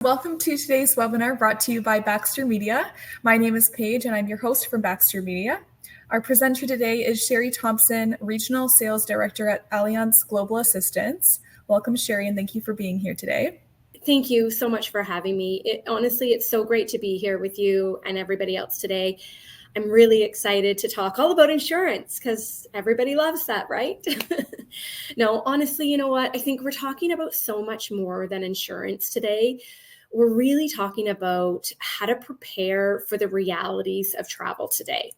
Welcome to today's webinar brought to you by Baxter Media. My name is Paige and I'm your host from Baxter Media. Our presenter today is Cheri Thompson, Regional Sales Director at Allianz Global Assistance. Welcome, Cheri, and thank you for being here today. Thank you so much for having me. Honestly, it's so great to be here with you and everybody else today. I'm really excited to talk all about insurance because everybody loves that, right? No, honestly, you know what? I think we're talking about so much more than insurance today. We're really talking about how to prepare for the realities of travel today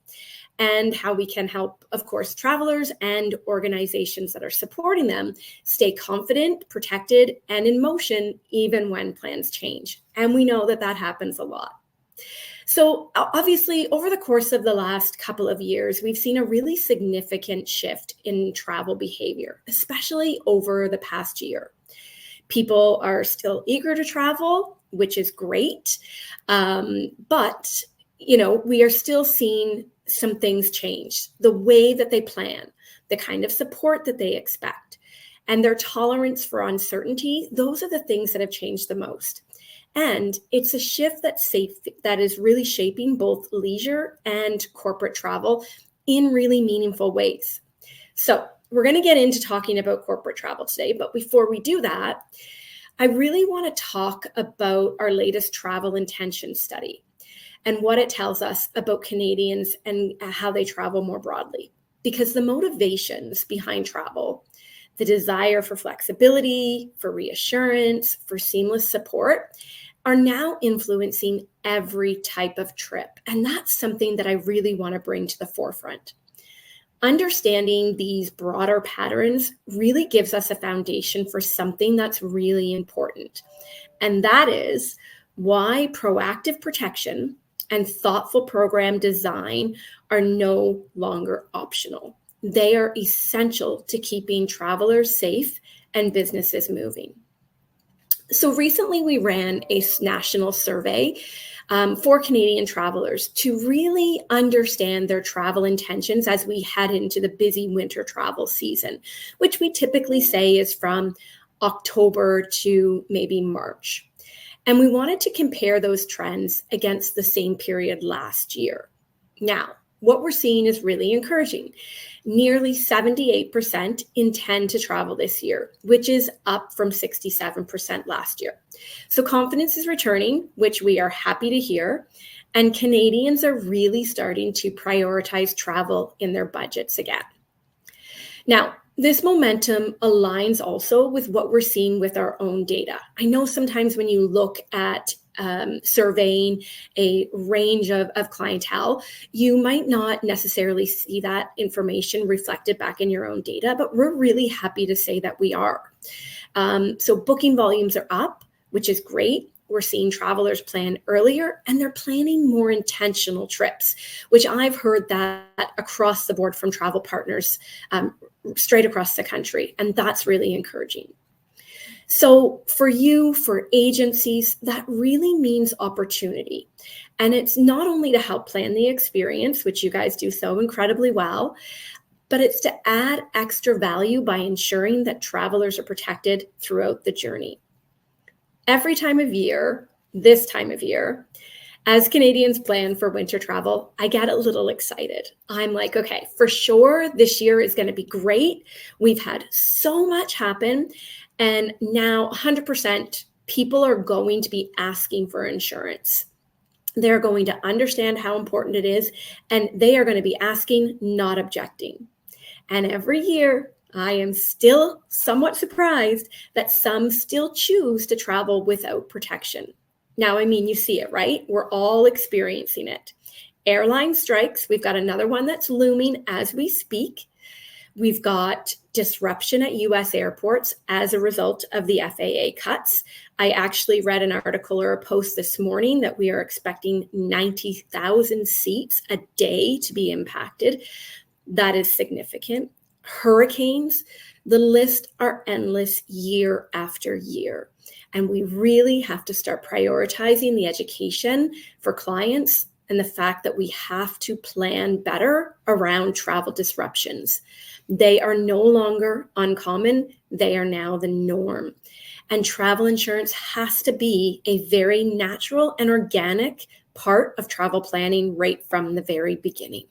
and how we can help, of course, travelers and organizations that are supporting them stay confident, protected, and in motion even when plans change. And we know that that happens a lot. So obviously, over the course of the last couple of years, we've seen a really significant shift in travel behavior, especially over the past year. People are still eager to travel, which is great. But, we are still seeing some things change. The way that they plan, the kind of support that they expect, and their tolerance for uncertainty, those are the things that have changed the most. And it's a shift that is really shaping both leisure and corporate travel in really meaningful ways. So we're going to get into talking about corporate travel today. But before we do that, I really want to talk about our latest travel intention study and what it tells us about Canadians and how they travel more broadly. Because the motivations behind travel, the desire for flexibility, for reassurance, for seamless support, are now influencing every type of trip. And that's something that I really want to bring to the forefront. Understanding these broader patterns really gives us a foundation for something that's really important. And that is why proactive protection and thoughtful program design are no longer optional. They are essential to keeping travelers safe and businesses moving. So recently we ran a national survey for Canadian travelers to really understand their travel intentions as we head into the busy winter travel season, which we typically say is from October to maybe March. And we wanted to compare those trends against the same period last year. Now, what we're seeing is really encouraging. Nearly 78% intend to travel this year, which is up from 67% last year. So confidence is returning, which we are happy to hear. And Canadians are really starting to prioritize travel in their budgets again. Now, this momentum aligns also with what we're seeing with our own data. I know sometimes when you look at surveying a range of clientele, you might not necessarily see that information reflected back in your own data, but we're really happy to say that we are. So booking volumes are up, which is great. We're seeing travelers plan earlier and they're planning more intentional trips, which I've heard that across the board from travel partners straight across the country. And that's really encouraging. So for you, for agencies, that really means opportunity. And it's not only to help plan the experience, which you guys do so incredibly well, but it's to add extra value by ensuring that travelers are protected throughout the journey. Every time of year, this time of year, as Canadians plan for winter travel, I get a little excited. I'm like, okay, for sure, this year is going to be great. We've had so much happen. And now 100% people are going to be asking for insurance. They're going to understand how important it is, and they are going to be asking, not objecting. And every year, I am still somewhat surprised that some still choose to travel without protection. Now, I mean, you see it, right? We're all experiencing it. Airline strikes, we've got another one that's looming as we speak. We've got disruption at U.S. airports as a result of the FAA cuts. I actually read an article or a post this morning that we are expecting 90,000 seats a day to be impacted. That is significant. Hurricanes, the list are endless year after year. And we really have to start prioritizing the education for clients and the fact that we have to plan better around travel disruptions. They are no longer uncommon. They are now the norm. And travel insurance has to be a very natural and organic part of travel planning right from the very beginning.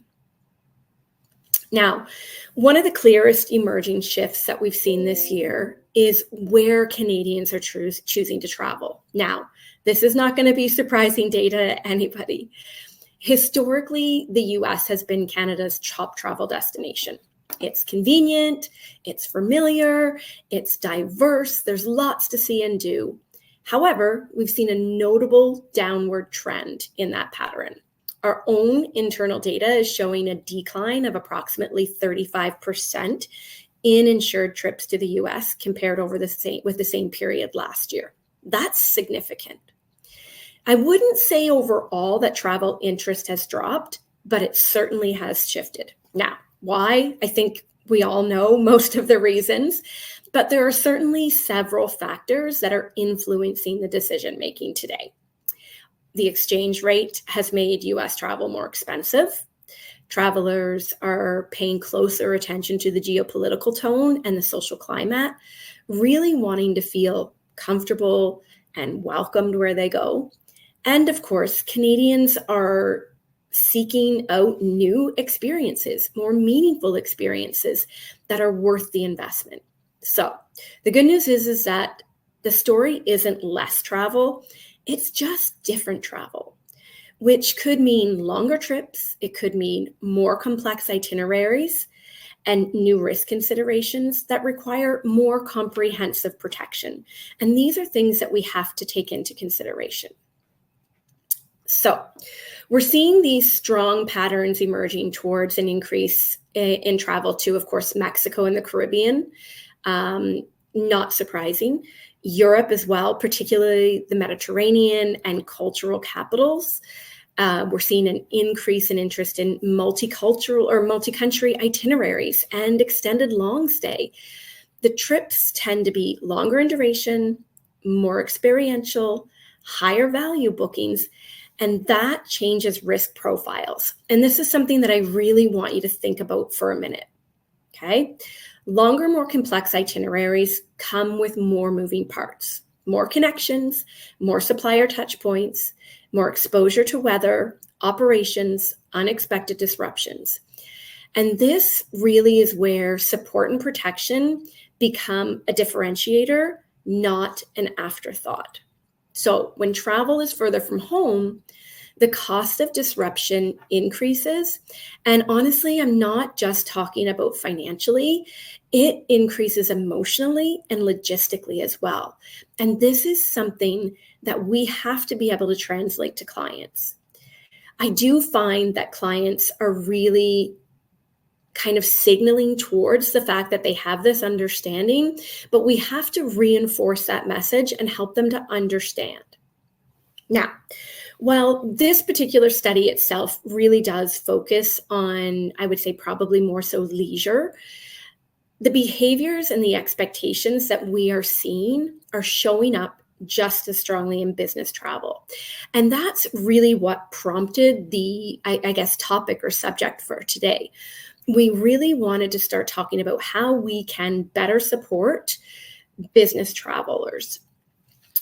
Now, one of the clearest emerging shifts that we've seen this year is where Canadians are choosing to travel. Now, this is not going to be surprising data to anybody. Historically, the US has been Canada's top travel destination. It's convenient, it's familiar, it's diverse, there's lots to see and do. However, we've seen a notable downward trend in that pattern. Our own internal data is showing a decline of approximately 35% in insured trips to the US compared with the same period last year. That's significant. I wouldn't say overall that travel interest has dropped, but it certainly has shifted. Now, why? I think we all know most of the reasons, but there are certainly several factors that are influencing the decision-making today. The exchange rate has made US travel more expensive. Travelers are paying closer attention to the geopolitical tone and the social climate, really wanting to feel comfortable and welcomed where they go. And of course, Canadians are seeking out new experiences, more meaningful experiences that are worth the investment. So the good news is that the story isn't less travel, it's just different travel, which could mean longer trips, it could mean more complex itineraries, and new risk considerations that require more comprehensive protection. And these are things that we have to take into consideration. So we're seeing these strong patterns emerging towards an increase in travel to, of course, Mexico and the Caribbean. Not surprising. Europe as well, particularly the Mediterranean and cultural capitals. We're seeing an increase in interest in multicultural or multi-country itineraries and extended long stay. The trips tend to be longer in duration, more experiential, higher value bookings, and that changes risk profiles. And this is something that I really want you to think about for a minute, okay? Longer, more complex itineraries come with more moving parts, more connections, more supplier touch points, more exposure to weather, operations, unexpected disruptions. And this really is where support and protection become a differentiator, not an afterthought. So when travel is further from home, the cost of disruption increases. And honestly, I'm not just talking about financially, it increases emotionally and logistically as well. And this is something that we have to be able to translate to clients. I do find that clients are really kind of signaling towards the fact that they have this understanding, but we have to reinforce that message and help them to understand. Now, while this particular study itself really does focus on, I would say probably more so leisure, the behaviors and the expectations that we are seeing are showing up just as strongly in business travel. And that's really what prompted the, I guess, topic or subject for today. We really wanted to start talking about how we can better support business travelers.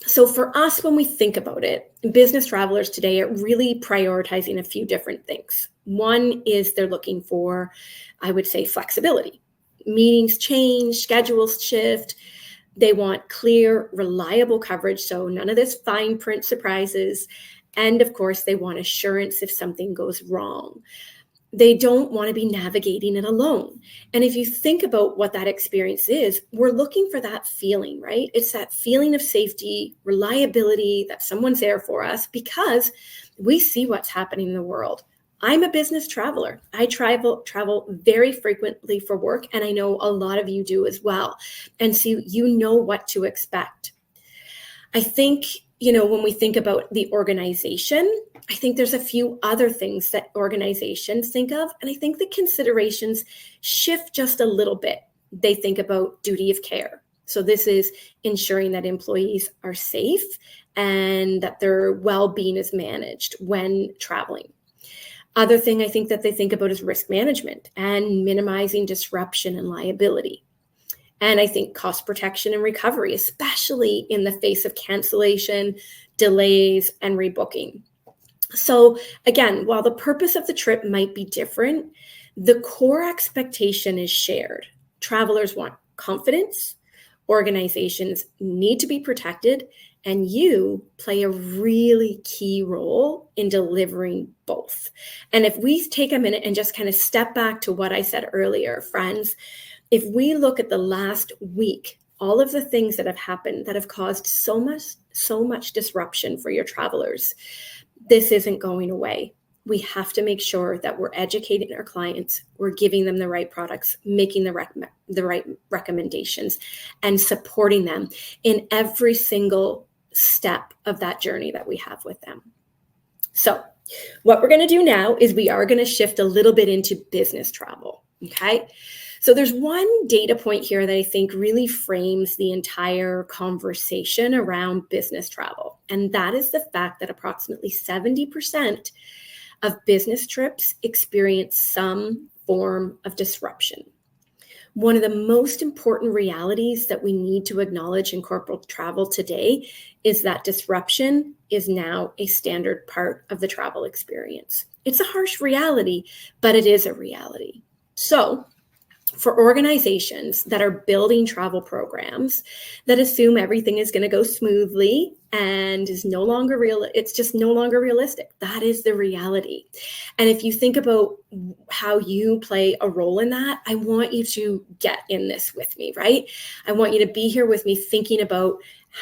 So for us, when we think about it, business travelers today are really prioritizing a few different things. One is they're looking for, I would say, flexibility. Meetings change, schedules shift. They want clear, reliable coverage, so none of this fine print surprises. And of course, they want assurance if something goes wrong. They don't want to be navigating it alone. And if you think about what that experience is, we're looking for that feeling, right? It's that feeling of safety, reliability, that someone's there for us because we see what's happening in the world. I'm a business traveler. I travel very frequently for work, and I know a lot of you do as well. And so you know what to expect. I think, when we think about the organization, I think there's a few other things that organizations think of, and I think the considerations shift just a little bit. They think about duty of care. So this is ensuring that employees are safe and that their well-being is managed when traveling. Other thing I think that they think about is risk management and minimizing disruption and liability. And I think cost protection and recovery, especially in the face of cancellation, delays, and rebooking. So again, while the purpose of the trip might be different, the core expectation is shared. Travelers want confidence, organizations need to be protected, and you play a really key role in delivering both. And if we take a minute and just kind of step back to what I said earlier, friends, if we look at the last week, all of the things that have happened that have caused so much disruption for your travelers, this isn't going away. We have to make sure that we're educating our clients, we're giving them the right products, making the right recommendations, and supporting them in every single step of that journey that we have with them. So what we're going to do now is we are going to shift a little bit into business travel. Okay. So there's one data point here that I think really frames the entire conversation around business travel. And that is the fact that approximately 70% of business trips experience some form of disruption. One of the most important realities that we need to acknowledge in corporate travel today is that disruption is now a standard part of the travel experience. It's a harsh reality, but it is a reality. So, for organizations that are building travel programs that assume everything is going to go smoothly and is no longer real, it's just no longer realistic. That is the reality. And if you think about how you play a role in that, I want you to get in this with me, right? I want you to be here with me thinking about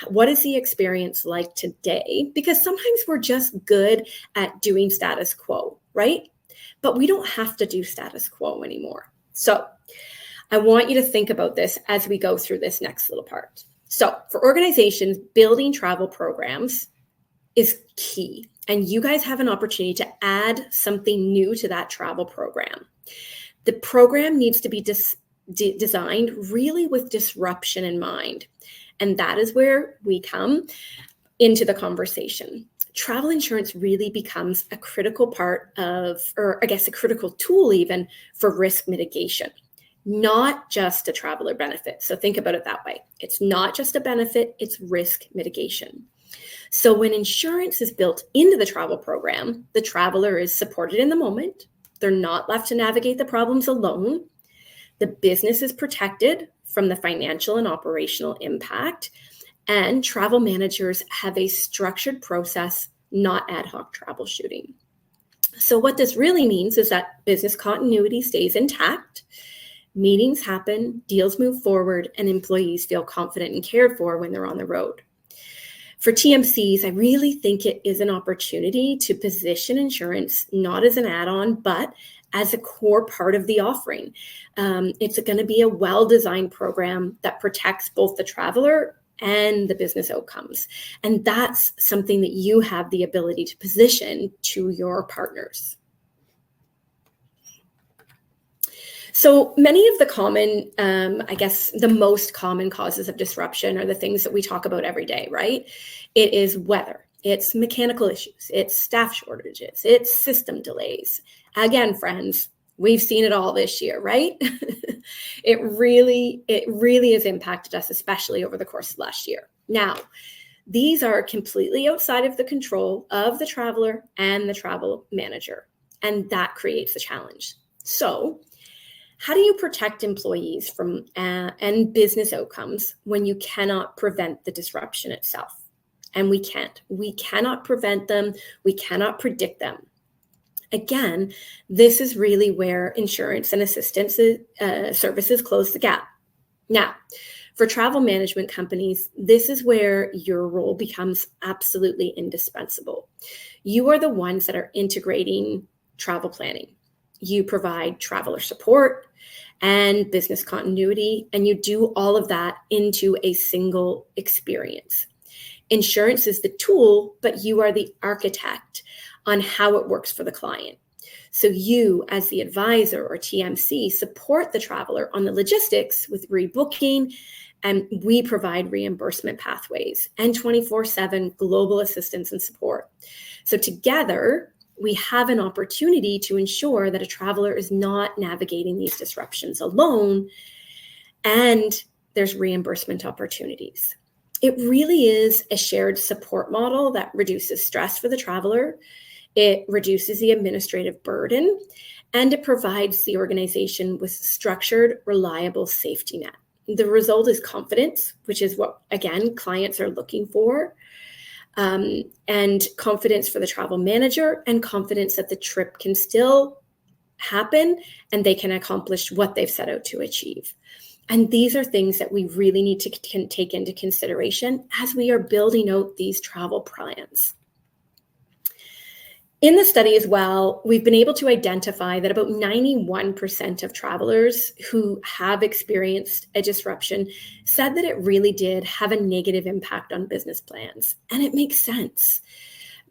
what is the experience like today? Because sometimes we're just good at doing status quo, right? But we don't have to do status quo anymore. So I want you to think about this as we go through this next little part. So for organizations, building travel programs is key. And you guys have an opportunity to add something new to that travel program. The program needs to be designed really with disruption in mind. And that is where we come into the conversation. Travel insurance really becomes a critical part of, or I guess a critical tool even for risk mitigation, not just a traveler benefit. So think about it that way. It's not just a benefit, it's risk mitigation. So when insurance is built into the travel program, the traveler is supported in the moment. They're not left to navigate the problems alone. The business is protected from the financial and operational impact. And travel managers have a structured process, not ad hoc troubleshooting. So what this really means is that business continuity stays intact, meetings happen, deals move forward, and employees feel confident and cared for when they're on the road. For TMCs, I really think it is an opportunity to position insurance not as an add-on, but as a core part of the offering. It's going to be a well-designed program that protects both the traveler and the business outcomes. And that's something that you have the ability to position to your partners. So many of the common, I guess the most common causes of disruption are the things that we talk about every day, right? It is weather, it's mechanical issues, it's staff shortages, it's system delays. Again, friends, we've seen it all this year, right? It really has impacted us, especially over the course of last year. Now, these are completely outside of the control of the traveler and the travel manager, and that creates a challenge. So, how do you protect employees from and business outcomes when you cannot prevent the disruption itself? And we can't. We cannot prevent them. We cannot predict them. Again, this is really where insurance and assistance services close the gap. Now, for travel management companies, this is where your role becomes absolutely indispensable. You are the ones that are integrating travel planning. You provide traveler support and business continuity, and you do all of that into a single experience. Insurance is the tool, but you are the architect on how it works for the client. So you, as the advisor or TMC, support the traveler on the logistics with rebooking, and we provide reimbursement pathways and 24/7 global assistance and support. So together, we have an opportunity to ensure that a traveler is not navigating these disruptions alone, and there's reimbursement opportunities. It really is a shared support model that reduces stress for the traveler. It reduces the administrative burden, and it provides the organization with structured, reliable safety net. The result is confidence, which is what, again, clients are looking for, and confidence for the travel manager, and confidence that the trip can still happen and they can accomplish what they've set out to achieve. And these are things that we really need to take into consideration as we are building out these travel plans. In the study as well, we've been able to identify that about 91% of travelers who have experienced a disruption said that it really did have a negative impact on business plans. And it makes sense,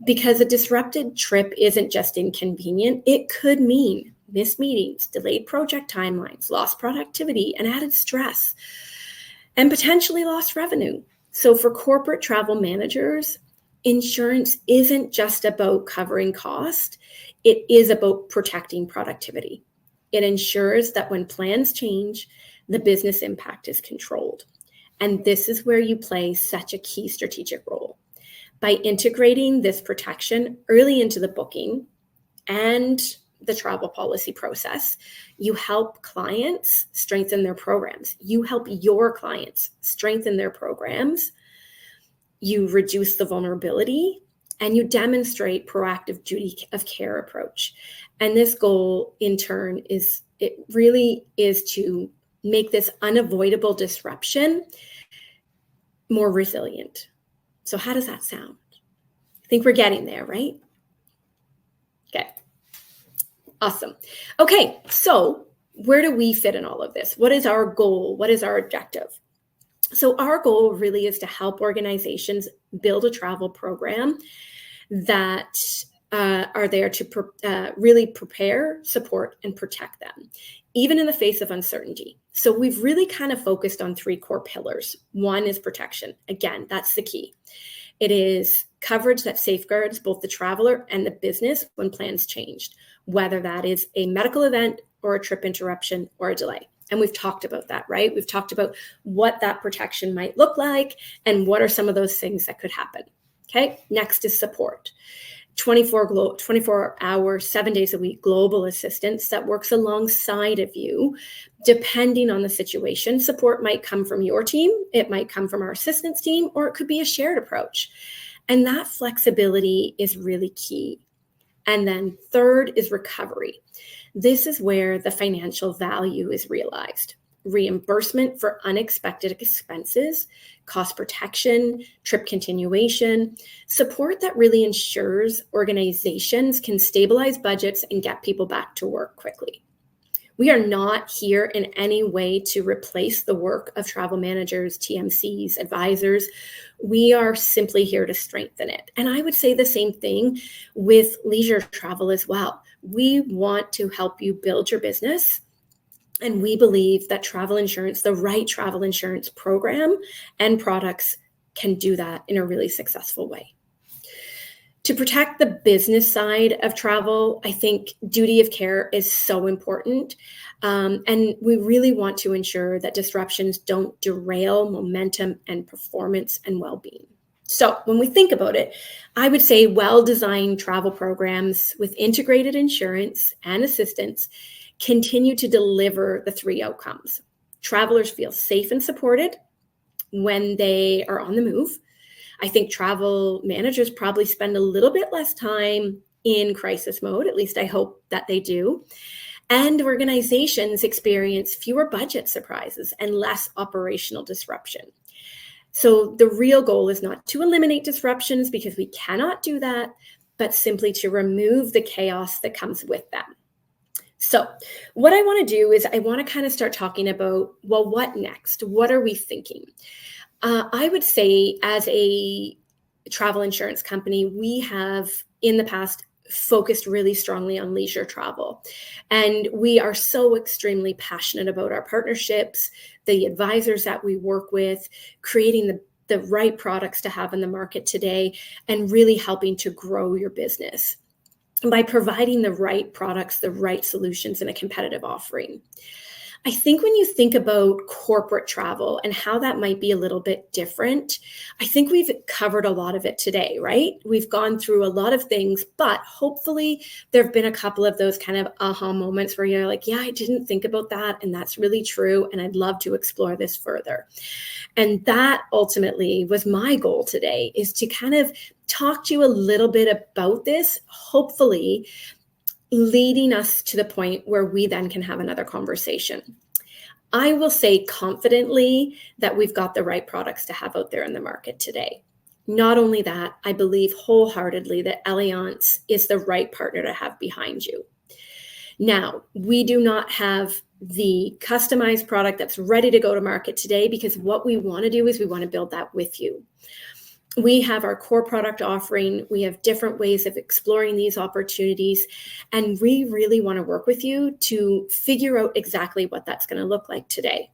because a disrupted trip isn't just inconvenient. It could mean missed meetings, delayed project timelines, lost productivity, and added stress, and potentially lost revenue. So for corporate travel managers, insurance isn't just about covering cost. It is about protecting productivity. It ensures that when plans change, the business impact is controlled. And this is where you play such a key strategic role. By integrating this protection early into the booking and the travel policy process, you help clients strengthen their programs. You help your clients strengthen their programs. You reduce the vulnerability, and you demonstrate proactive duty of care approach. And this goal, in turn, it really is to make this unavoidable disruption more resilient. So how does that sound? I think we're getting there, right? Okay. Awesome. Okay, so where do we fit in all of this? What is our goal? What is our objective? So our goal really is to help organizations build a travel program that are there to really prepare, support, and protect them, even in the face of uncertainty. So we've really kind of focused on three core pillars. One is protection. Again, that's the key. It is coverage that safeguards both the traveler and the business when plans changed, whether that is a medical event or a trip interruption or a delay. And we've talked about that, right? We've talked about what that protection might look like and what are some of those things that could happen. Okay, next is support. 24 hours, 7 days a week, global assistance that works alongside of you, depending on the situation. Support might come from your team, it might come from our assistance team, or it could be a shared approach. And that flexibility is really key. And then third is recovery. This is where the financial value is realized. Reimbursement for unexpected expenses, cost protection, trip continuation, support that really ensures organizations can stabilize budgets and get people back to work quickly. We are not here in any way to replace the work of travel managers, TMCs, advisors. We are simply here to strengthen it. And I would say the same thing with leisure travel as well. We want to help you build your business. And we believe that travel insurance, the right travel insurance program and products, can do that in a really successful way. To protect the business side of travel, I think duty of care is so important. And we really want to ensure that disruptions don't derail momentum and performance and well-being. So when we think about it, I would say well-designed travel programs with integrated insurance and assistance continue to deliver the three outcomes. Travelers feel safe and supported when they are on the move. I think travel managers probably spend a little bit less time in crisis mode, at least I hope that they do. And organizations experience fewer budget surprises and less operational disruption. So the real goal is not to eliminate disruptions, because we cannot do that, but simply to remove the chaos that comes with them. So what I want to do is I want to kind of start talking about, well, what next? What are we thinking? I would say as a travel insurance company, we have in the past focused really strongly on leisure travel. And we are so extremely passionate about our partnerships, the advisors that we work with, creating the right products to have in the market today, and really helping to grow your business by providing the right products, the right solutions, and a competitive offering. I think when you think about corporate travel and how that might be a little bit different, I think we've covered a lot of it today, right? We've gone through a lot of things, but hopefully there have been a couple of those kind of aha moments where you're like, yeah, I didn't think about that. And that's really true. And I'd love to explore this further. And that ultimately was my goal today, is to kind of talk to you a little bit about this, hopefully leading us to the point where we then can have another conversation. I will say confidently that we've got the right products to have out there in the market today. Not only that, I believe wholeheartedly that Allianz is the right partner to have behind you. Now, we do not have the customized product that's ready to go to market today, because what we want to do is we want to build that with you. We have our core product offering. We have different ways of exploring these opportunities. And we really want to work with you to figure out exactly what that's going to look like today.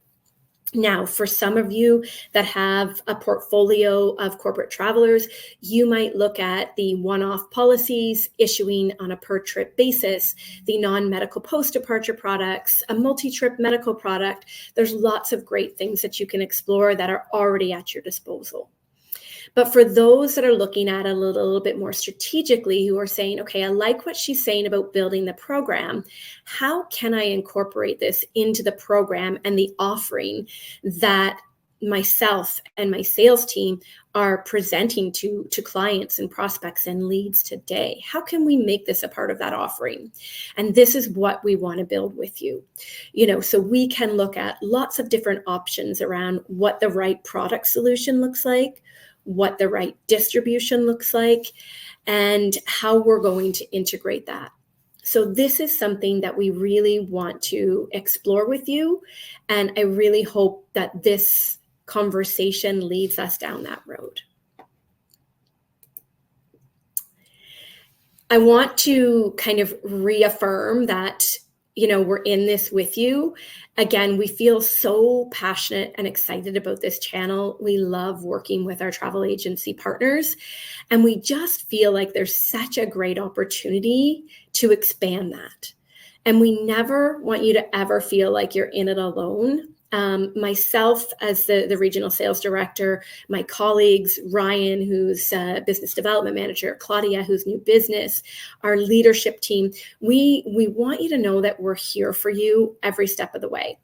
Now, for some of you that have a portfolio of corporate travelers, you might look at the one-off policies issuing on a per trip basis, the non-medical post-departure products, a multi-trip medical product. There's lots of great things that you can explore that are already at your disposal. But for those that are looking at it a little bit more strategically, who are saying, okay, I like what she's saying about building the program. How can I incorporate this into the program and the offering that myself and my sales team are presenting to clients and prospects and leads today? How can we make this a part of that offering? And this is what we want to build with you. So we can look at lots of different options around what the right product solution looks like, what the right distribution looks like, and how we're going to integrate that. So this is something that we really want to explore with you. And I really hope that this conversation leads us down that road. I want to kind of reaffirm that we're in this with you. Again, we feel so passionate and excited about this channel. We love working with our travel agency partners, and we just feel like there's such a great opportunity to expand that. And we never want you to ever feel like you're in it alone. Myself as the regional sales director, my colleagues, Ryan, who's business development manager, Claudia, who's new business, our leadership team, we want you to know that we're here for you every step of the way.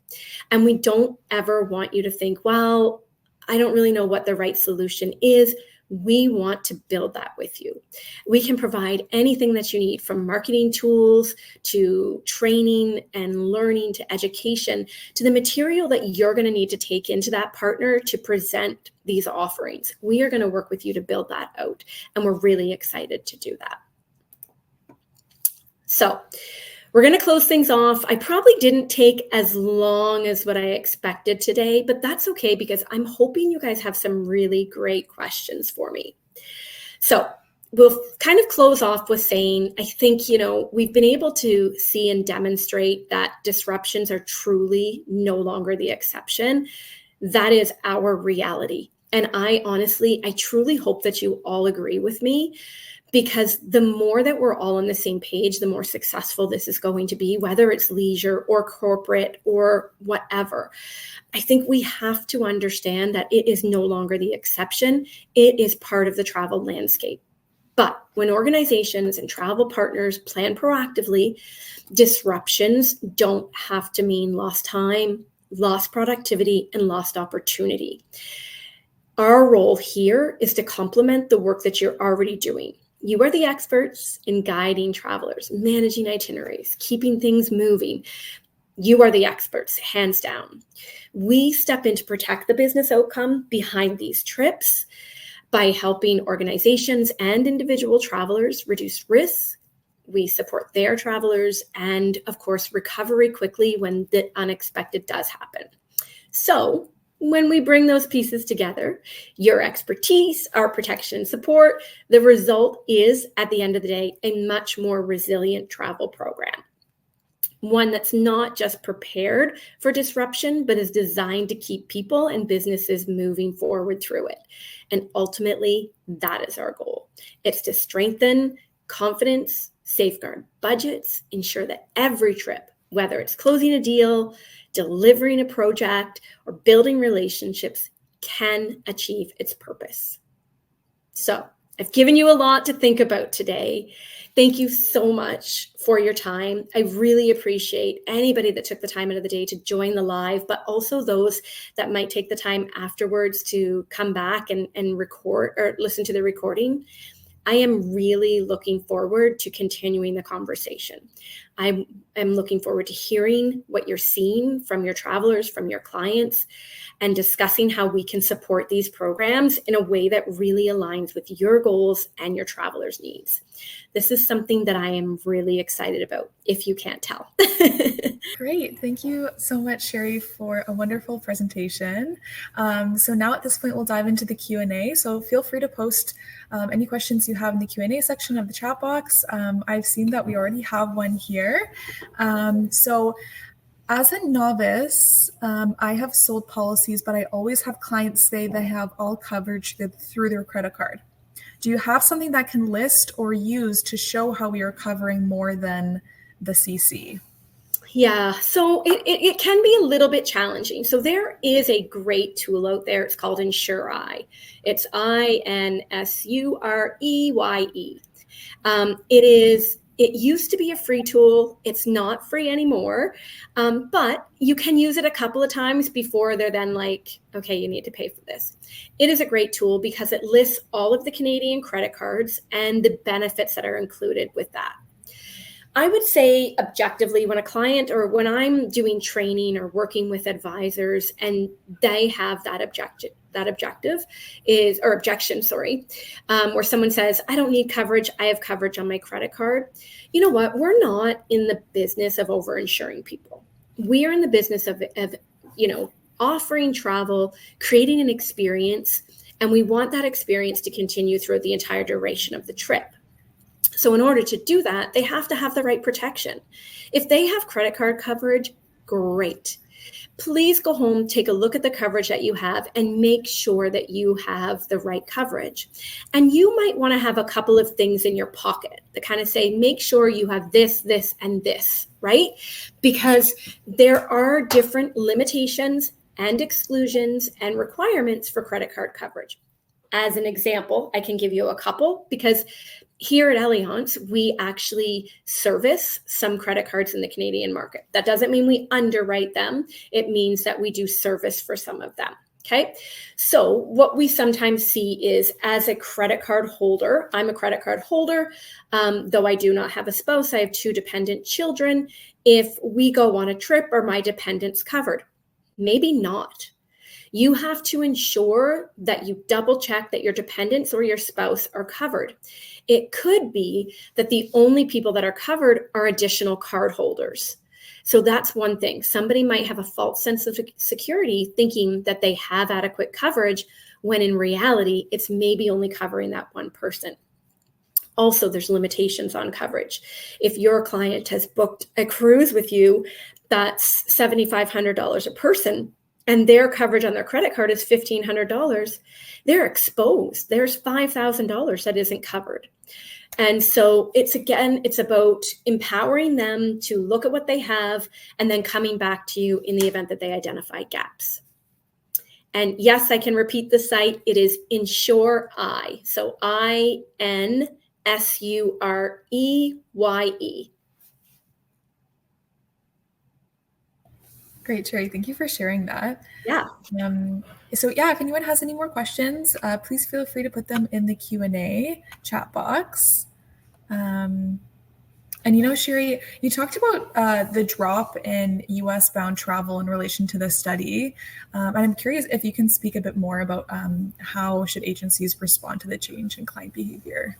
And we don't ever want you to think, well, I don't really know what the right solution is. We want to build that with you. We can provide anything that you need, from marketing tools to training and learning to education to the material that you're going to need to take into that partner to present these offerings. We are going to work with you to build that out, and we're really excited to do that. So we're going to close things off. I probably didn't take as long as what I expected today, but that's okay, because I'm hoping you guys have some really great questions for me. So we'll kind of close off with saying, I think, we've been able to see and demonstrate that disruptions are truly no longer the exception. That is our reality. And I truly hope that you all agree with me, because the more that we're all on the same page, the more successful this is going to be, whether it's leisure or corporate or whatever. I think we have to understand that it is no longer the exception. It is part of the travel landscape. But when organizations and travel partners plan proactively, disruptions don't have to mean lost time, lost productivity, and lost opportunity. Our role here is to complement the work that you're already doing. You are the experts in guiding travelers, managing itineraries, keeping things moving. You are the experts, hands down. We step in to protect the business outcome behind these trips by helping organizations and individual travelers reduce risks. We support their travelers and, of course, recovery quickly when the unexpected does happen. So when we bring those pieces together, your expertise, our protection and support, the result is, at the end of the day, a much more resilient travel program. One that's not just prepared for disruption, but is designed to keep people and businesses moving forward through it. And ultimately, that is our goal. It's to strengthen confidence, safeguard budgets, ensure that every trip whether it's closing a deal, delivering a project, or building relationships, can achieve its purpose. So I've given you a lot to think about today. Thank you so much for your time. I really appreciate anybody that took the time out of the day to join the live, but also those that might take the time afterwards to come back and record or listen to the recording. I am really looking forward to continuing the conversation. I'm looking forward to hearing what you're seeing from your travelers, from your clients, and discussing how we can support these programs in a way that really aligns with your goals and your travelers' needs. This is something that I am really excited about, if you can't tell. Great. Thank you so much, Cheri, for a wonderful presentation. So now at this point, we'll dive into the Q&A. So feel free to post any questions you have in the Q&A section of the chat box. I've seen that we already have one here. So as a novice, I have sold policies, but I always have clients say they have all coverage through their credit card. Do you have something that can list or use to show how we are covering more than the CC? Yeah, so it can be a little bit challenging. So there is a great tool out there. It's called Insureye. It's INSUREYE. It used to be a free tool. It's not free anymore, but you can use it a couple of times before they're then like, okay, you need to pay for this. It is a great tool because it lists all of the Canadian credit cards and the benefits that are included with that. I would say objectively, when a client or when I'm doing training or working with advisors and they have that objection, where someone says, I don't need coverage, I have coverage on my credit card. You know what? We're not in the business of over-insuring people. We are in the business of offering travel, creating an experience, and we want that experience to continue throughout the entire duration of the trip. So in order to do that, they have to have the right protection. If they have credit card coverage, great. Please go home, take a look at the coverage that you have and make sure that you have the right coverage. And you might want to have a couple of things in your pocket that kind of say, make sure you have this, this, and this, right? Because there are different limitations and exclusions and requirements for credit card coverage. As an example, I can give you a couple because here at Allianz, we actually service some credit cards in the Canadian market. That doesn't mean we underwrite them. It means that we do service for some of them. Okay. So what we sometimes see is as a credit card holder, I'm a credit card holder, though I do not have a spouse, I have 2 dependent children. If we go on a trip, are my dependents covered? Maybe not. You have to ensure that you double check that your dependents or your spouse are covered. It could be that the only people that are covered are additional card holders. So that's one thing. Somebody might have a false sense of security thinking that they have adequate coverage when in reality, it's maybe only covering that one person. Also, there's limitations on coverage. If your client has booked a cruise with you, that's $7,500 a person, and their coverage on their credit card is $1,500, they're exposed. There's $5,000 that isn't covered. And so it's about empowering them to look at what they have and then coming back to you in the event that they identify gaps. And yes, I can repeat the site. It is Insureye. So INSUREYE. Great, Cheri. Thank you for sharing that. Yeah. If anyone has any more questions, please feel free to put them in the Q&A chat box. Cheri, you talked about the drop in US bound travel in relation to the study. And I'm curious if you can speak a bit more about how should agencies respond to the change in client behavior?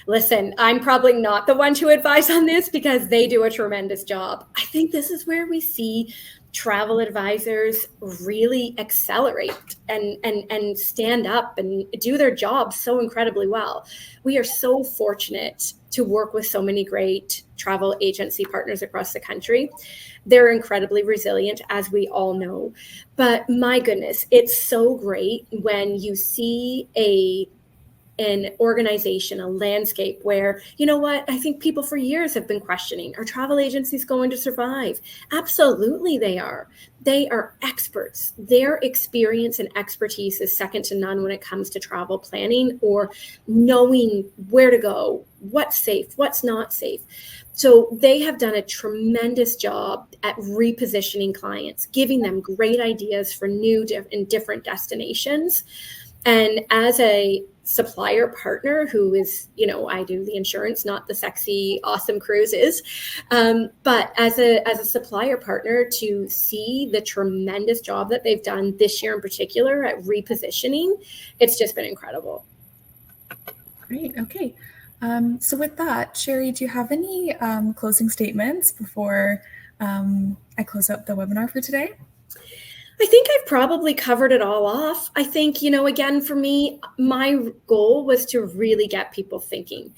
Listen, I'm probably not the one to advise on this because they do a tremendous job. I think this is where we see travel advisors really accelerate and stand up and do their job so incredibly well. We are so fortunate to work with so many great travel agency partners across the country. They're incredibly resilient, as we all know. But my goodness, it's so great when you see a an organization, a landscape where, you know what, I think people for years have been questioning, are travel agencies going to survive? Absolutely they are. They are experts. Their experience and expertise is second to none when it comes to travel planning or knowing where to go, what's safe, what's not safe. So they have done a tremendous job at repositioning clients, giving them great ideas for new and different destinations. And as a supplier partner who is, I do the insurance, not the sexy, awesome cruises. But as a supplier partner, to see the tremendous job that they've done this year in particular at repositioning, it's just been incredible. Great. Okay. So with that, Cheri, do you have any closing statements before I close up the webinar for today? I think I've probably covered it all off. I think, again, for me, my goal was to really get people thinking.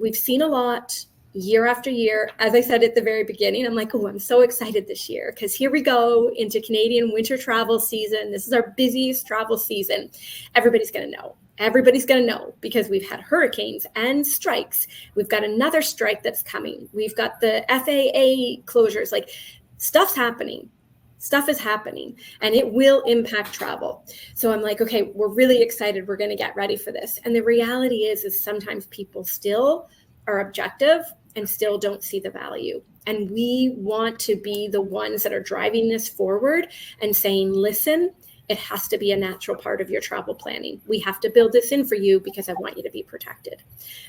We've seen a lot year after year. As I said at the very beginning, I'm like, oh, I'm so excited this year because here we go into Canadian winter travel season. This is our busiest travel season. Everybody's going to know. Everybody's going to know because we've had hurricanes and strikes. We've got another strike that's coming. We've got the FAA closures. Like, stuff's happening. Stuff is happening and it will impact travel. So I'm like, okay, we're really excited. We're going to get ready for this. And the reality is sometimes people still are objective and still don't see the value. And we want to be the ones that are driving this forward and saying, listen, it has to be a natural part of your travel planning. We have to build this in for you because I want you to be protected.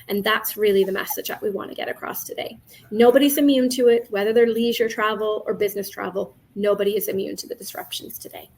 And that's really the message that we want to get across today. Nobody's immune to it, whether they're leisure travel or business travel. Nobody is immune to the disruptions today.